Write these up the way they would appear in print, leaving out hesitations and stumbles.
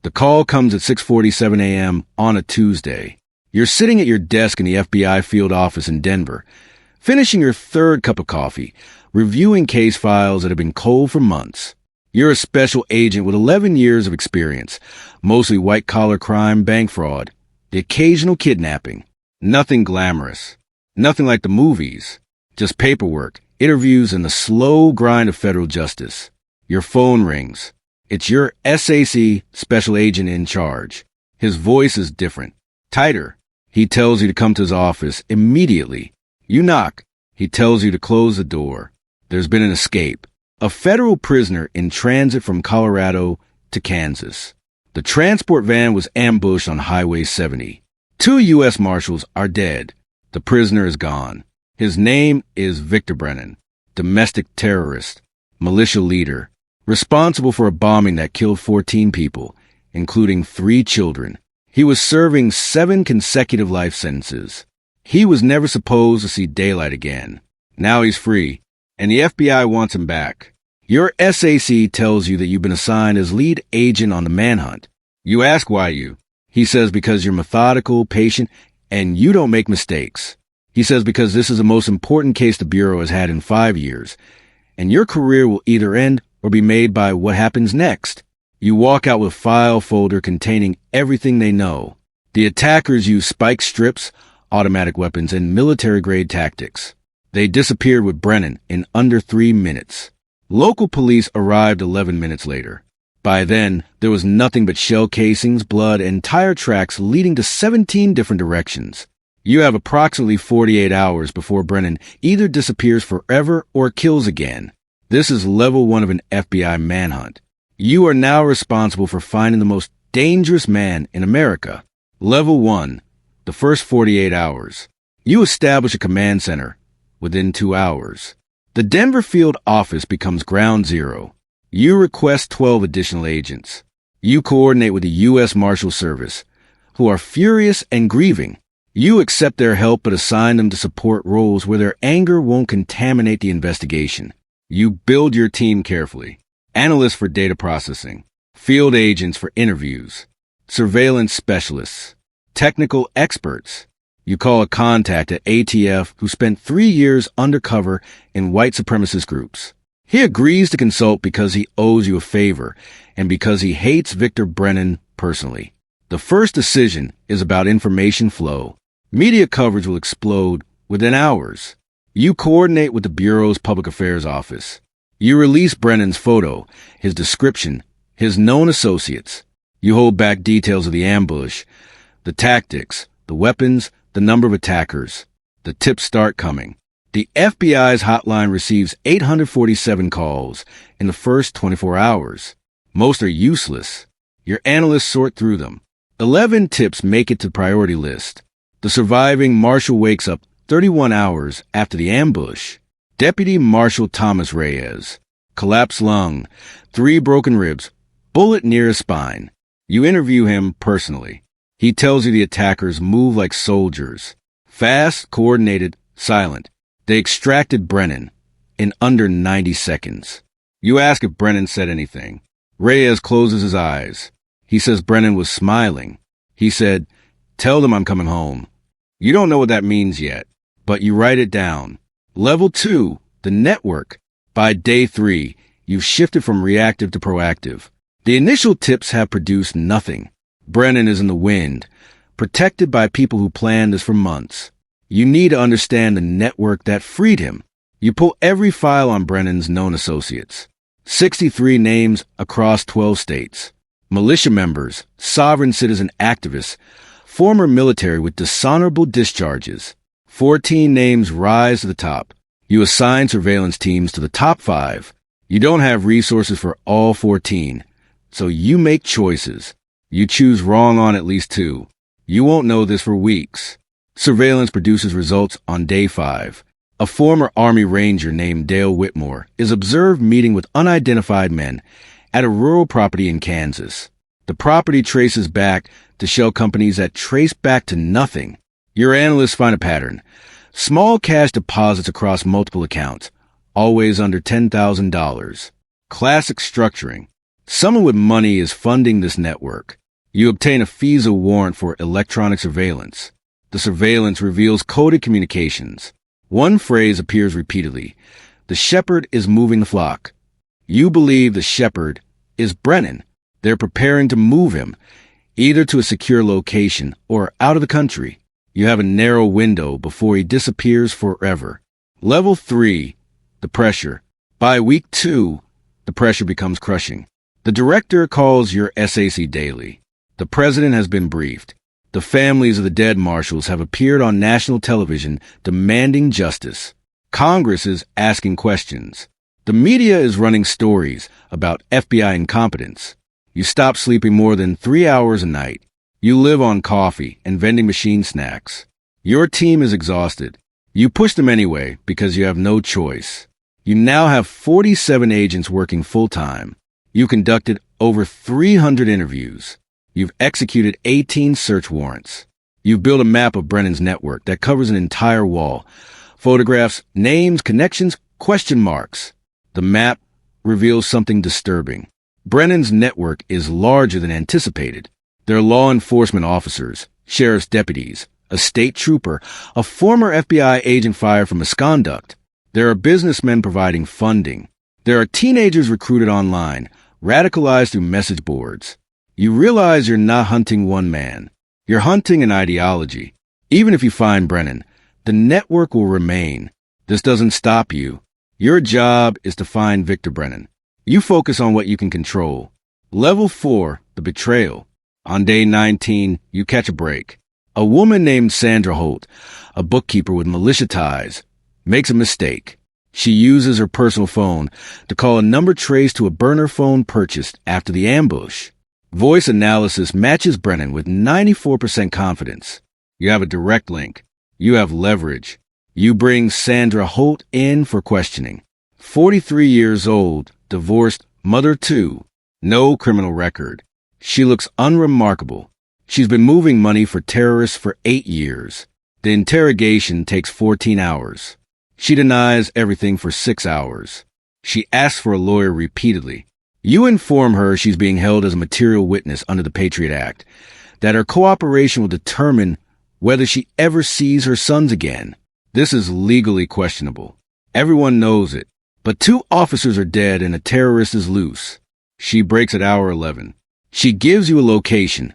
The call comes at 6:47 a.m. on a Tuesday. You're sitting at your desk in the FBI field office in Denver, finishing your third cup of coffee, reviewing case files that have been cold for months. You're a special agent with 11 years of experience, mostly white-collar crime, bank fraud, the occasional kidnapping. Nothing glamorous. Nothing like the movies. Just paperwork, interviews, and the slow grind of federal justice. Your phone rings. It's your SAC special agent in charge. His voice is different, tighter. He tells you to come to his office immediately. You knock. He tells you to close the door. There's been an escape. A federal prisoner in transit from Colorado to Kansas. The transport van was ambushed on Highway 70. 2 U.S. Marshals are dead. The prisoner is gone. His name is Victor Brennan, domestic terrorist, militia leader, responsible for a bombing that killed 14 people, including 3 children. He was serving 7 consecutive life sentences. He was never supposed to see daylight again. Now he's free, and the FBI wants him back. Your SAC tells you that you've been assigned as lead agent on the Manhunt. You ask why you. He says because you're methodical, patient, and you don't make mistakes. He says because this is the most important case the Bureau has had in 5 years, and your career will either end or be made by what happens next. You walk out with a file folder containing everything they know. The attackers use spike strips, automatic weapons, and military-grade tactics. They disappeared with Brennan in under 3 minutes. Local police arrived 11 minutes later. By then, there was nothing but shell casings, blood, and tire tracks leading to 17 different directions. You have approximately 48 hours before Brennan either disappears forever or kills again. This is level 1 of an FBI manhunt. You are now responsible for finding the most dangerous man in America. Level 1, the first 48 hours. You establish a command center within 2 hours. The Denver field office becomes ground zero. You request 12 additional agents. You coordinate with the U.S. Marshals Service, who are furious and grieving. You accept their help but assign them to support roles where their anger won't contaminate the investigation. You build your team carefully. Analysts for data processing, field agents for interviews, surveillance specialists, technical experts. You call a contact at ATF who spent 3 years undercover in white supremacist groups. He agrees to consult because he owes you a favor and because he hates Victor Brennan personally. The first decision is about information flow. Media coverage will explode within hours. You coordinate with the Bureau's Public Affairs Office. You release Brennan's photo, his description, his known associates. You hold back details of the ambush, the tactics, the weapons, the number of attackers. The tips start coming. The FBI's hotline receives 847 calls in the first 24 hours. Most are useless. Your analysts sort through them. 11 tips make it to priority list. The surviving marshal wakes up 31 hours after the ambush. Deputy Marshal Thomas Reyes. Collapsed lung, 3 broken ribs, bullet near his spine. You interview him personally. He tells you the attackers move like soldiers. Fast, coordinated, silent. They extracted Brennan in under 90 seconds. You ask if Brennan said anything. Reyes closes his eyes. He says Brennan was smiling. He said, "Tell them I'm coming home." You don't know what that means yet, but you write it down. Level 2, the network. By day 3, you've shifted from reactive to proactive. The initial tips have produced nothing. Brennan is in the wind, protected by people who planned this for months. You need to understand the network that freed him. You pull every file on Brennan's known associates. 63 names across 12 states. Militia members, sovereign citizen activists, former military with dishonorable discharges. 14 names rise to the top. You assign surveillance teams to the top 5. You don't have resources for all 14, so you make choices. You choose wrong on at least 2. You won't know this for weeks. Surveillance produces results on day 5. A former Army Ranger named Dale Whitmore is observed meeting with unidentified men at a rural property in Kansas. The property traces back to shell companies that trace back to nothing. Your analysts find a pattern. Small cash deposits across multiple accounts, always under $10,000. Classic structuring. Someone with money is funding this network. You obtain a FISA warrant for electronic surveillance. The surveillance reveals coded communications. One phrase appears repeatedly. The shepherd is moving the flock. You believe the shepherd is Brennan. They're preparing to move him, either to a secure location or out of the country. You have a narrow window before he disappears forever. Level 3, the pressure. By week 2, the pressure becomes crushing. The director calls your SAC daily. The president has been briefed. The families of the dead marshals have appeared on national television demanding justice. Congress is asking questions. The media is running stories about FBI incompetence. You stop sleeping more than 3 hours a night. You live on coffee and vending machine snacks. Your team is exhausted. You push them anyway because you have no choice. You now have 47 agents working full-time. You conducted over 300 interviews. You've executed 18 search warrants. You've built a map of Brennan's network that covers an entire wall. Photographs, names, connections, question marks. The map reveals something disturbing. Brennan's network is larger than anticipated. There are law enforcement officers, sheriff's deputies, a state trooper, a former FBI agent fired for misconduct. There are businessmen providing funding. There are teenagers recruited online, radicalized through message boards. You realize you're not hunting one man. You're hunting an ideology. Even if you find Brennan, the network will remain. This doesn't stop you. Your job is to find Victor Brennan. You focus on what you can control. Level 4, the betrayal. On day 19, you catch a break. A woman named Sandra Holt, a bookkeeper with militia ties, makes a mistake. She uses her personal phone to call a number traced to a burner phone purchased after the ambush. Voice analysis matches Brennan with 94% confidence. You have a direct link. You have leverage. You bring Sandra Holt in for questioning. 43 years old, divorced, mother too. No criminal record. She looks unremarkable. She's been moving money for terrorists for 8 years. The interrogation takes 14 hours. She denies everything for 6 hours. She asks for a lawyer repeatedly. You inform her she's being held as a material witness under the Patriot Act, that her cooperation will determine whether she ever sees her sons again. This is legally questionable. Everyone knows it. But 2 officers are dead and a terrorist is loose. She breaks at hour 11. She gives you a location,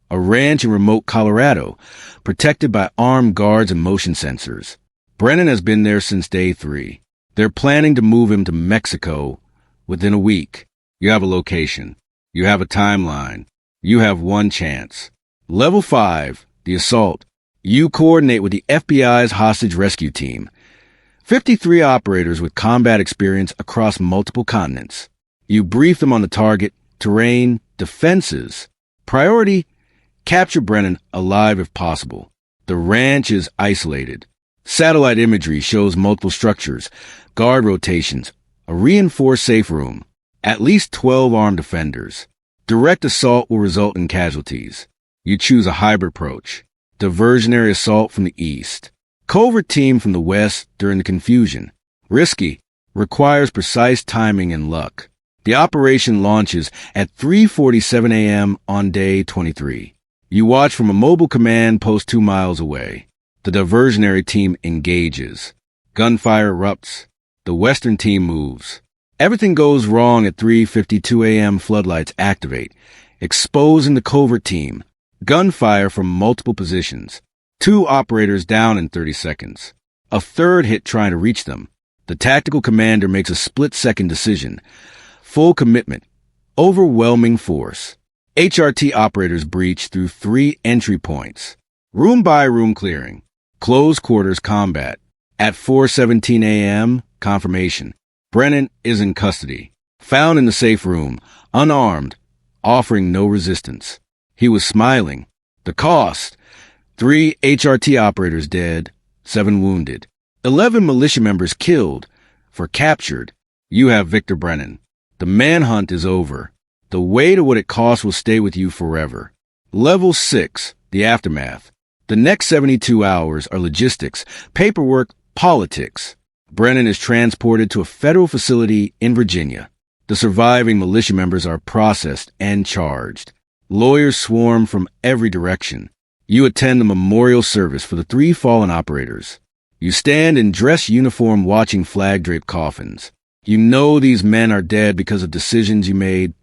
a ranch in remote Colorado, protected by armed guards and motion sensors. Brennan has been there since day 3. They're planning to move him to Mexico within a week. You have a location. You have a timeline. You have one chance. Level 5, the assault. You coordinate with the FBI's hostage rescue team. 53 operators with combat experience across multiple continents. You brief them on the target, terrain, defenses. Priority, capture Brennan alive if possible. The ranch is isolated. Satellite imagery shows multiple structures, guard rotations, a reinforced safe room, at least 12 armed defenders. Direct assault will result in casualties. You choose a hybrid approach. Diversionary assault from the east. Covert team from the west during the confusion. Risky. Requires precise timing and luck. The operation launches at 3:47 a.m. on day 23. You watch from a mobile command post 2 miles away. The diversionary team engages. Gunfire erupts. The western team moves. Everything goes wrong at 3:52 a.m. Floodlights activate, exposing the covert team. Gunfire from multiple positions. 2 operators down in 30 seconds. A third hit trying to reach them. The tactical commander makes a split-second decision. Full commitment. Overwhelming force. HRT operators breach through 3 entry points. Room by room clearing. Close quarters combat. At 4:17 a.m., confirmation. Brennan is in custody. Found in the safe room, unarmed, offering no resistance. He was smiling. The cost: 3 HRT operators dead, 7 wounded. 11 militia members killed. For captured, you have Victor Brennan. The manhunt is over. The weight of what it costs will stay with you forever. Level 6, the aftermath. The next 72 hours are logistics, paperwork, politics. Brennan is transported to a federal facility in Virginia. The surviving militia members are processed and charged. Lawyers swarm from every direction. You attend the memorial service for the 3 fallen operators. You stand in dress uniform watching flag-draped coffins. You know these men are dead because of decisions you made,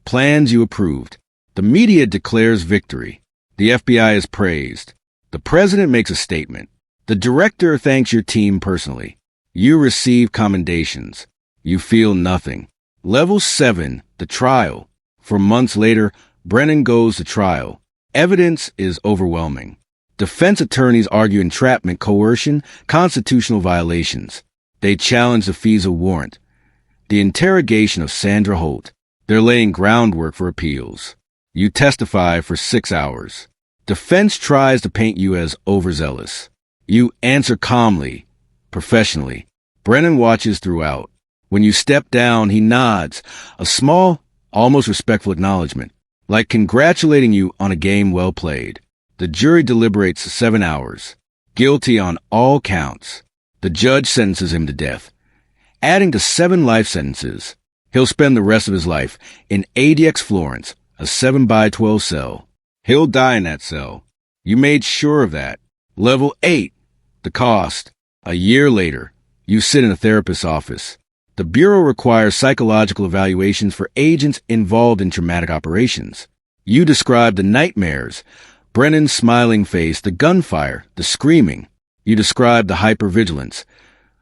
plans you approved. The media declares victory. The FBI is praised. The president makes a statement. The director thanks your team personally. You receive commendations. You feel nothing. Level 7, the trial. For months later, Brennan goes to trial. Evidence is overwhelming. Defense attorneys argue entrapment, coercion, constitutional violations. They challenge the FISA warrant. The interrogation of Sandra Holt. They're laying groundwork for appeals. You testify for 6 hours. Defense tries to paint you as overzealous. You answer calmly, professionally. Brennan watches throughout. When you step down, he nods, a small, almost respectful acknowledgement, like congratulating you on a game well played. The jury deliberates 7 hours. Guilty on all counts. The judge sentences him to death, adding to 7 life sentences. He'll spend the rest of his life in ADX Florence, a 7x12 cell. He'll die in that cell. You made sure of that. Level 8, the cost. A year later, you sit in a therapist's office. The Bureau requires psychological evaluations for agents involved in traumatic operations. You describe the nightmares, Brennan's smiling face, the gunfire, the screaming. You describe the hypervigilance,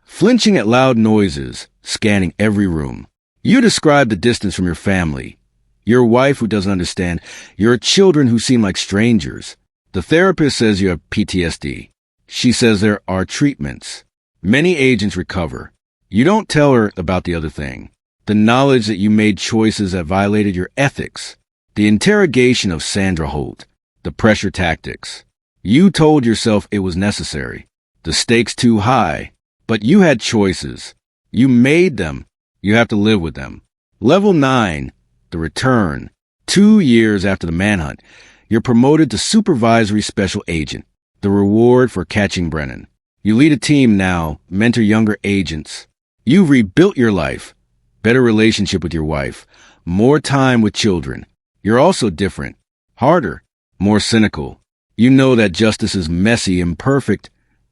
flinching at loud noises, scanning every room. You describe the distance from your family, your wife who doesn't understand, your children who seem like strangers. The therapist says you have PTSD. She says there are treatments. Many agents recover. You don't tell her about the other thing, the knowledge that you made choices that violated your ethics, the interrogation of Sandra Holt, the pressure tactics. You told yourself it was necessary, the stakes too high, but you had choices. You made them. You have to live with them. Level 9, the return. 2 years after the manhunt, you're promoted to supervisory special agent, the reward for catching Brennan. You lead a team now, mentor younger agents. You've rebuilt your life, better relationship with your wife, more time with children. You're also different, harder, more cynical. You know that justice is messy, imperfect,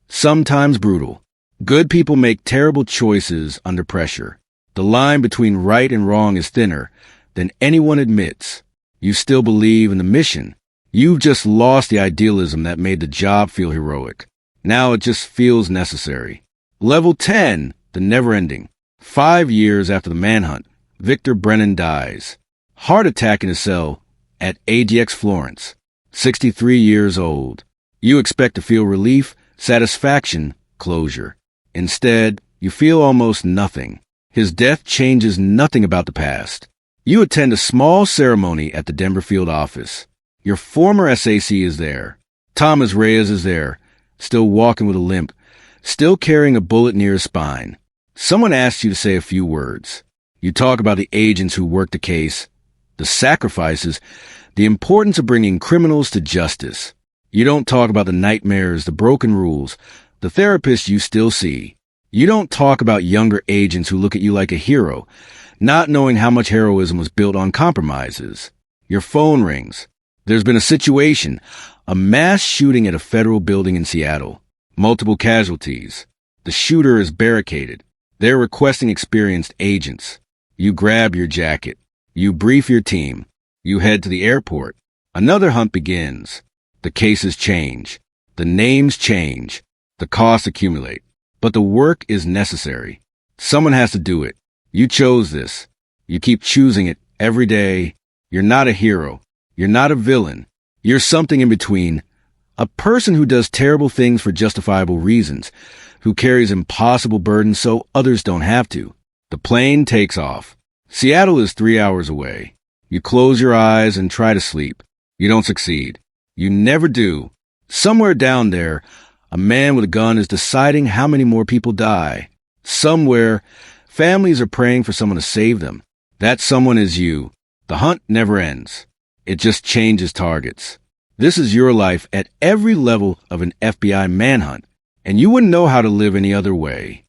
sometimes brutal. Good people make terrible choices under pressure. The line between right and wrong is thinner than anyone admits. You still believe in the mission. You've just lost the idealism that made the job feel heroic. Now it just feels necessary. Level 10, the never-ending. 5 years after the manhunt, Victor Brennan dies. Heart attack in his cell at ADX Florence. 63 years old. You expect to feel relief, satisfaction, closure. Instead, you feel almost nothing. His death changes nothing about the past. You attend a small ceremony at the Denver field office. Your former SAC is there. Thomas Reyes is there, still walking with a limp, still carrying a bullet near his spine. Someone asks you to say a few words. You talk about the agents who worked the case, the sacrifices, the importance of bringing criminals to justice. You don't talk about the nightmares, the broken rules, the therapists you still see. You don't talk about younger agents who look at you like a hero, not knowing how much heroism was built on compromises. Your phone rings. There's been a situation, a mass shooting at a federal building in Seattle. Multiple casualties. The shooter is barricaded. They're requesting experienced agents. You grab your jacket. You brief your team. You head to the airport. Another hunt begins. The cases change. The names change. The costs accumulate. But the work is necessary. Someone has to do it. You chose this. You keep choosing it every day. You're not a hero. You're not a villain. You're something in between. A person who does terrible things for justifiable reasons, who carries impossible burdens so others don't have to. The plane takes off. Seattle is 3 hours away. You close your eyes and try to sleep. You don't succeed. You never do. Somewhere down there, a man with a gun is deciding how many more people die. Somewhere, families are praying for someone to save them. That someone is you. The hunt never ends. It just changes targets. This is your life at every level of an FBI manhunt, and you wouldn't know how to live any other way.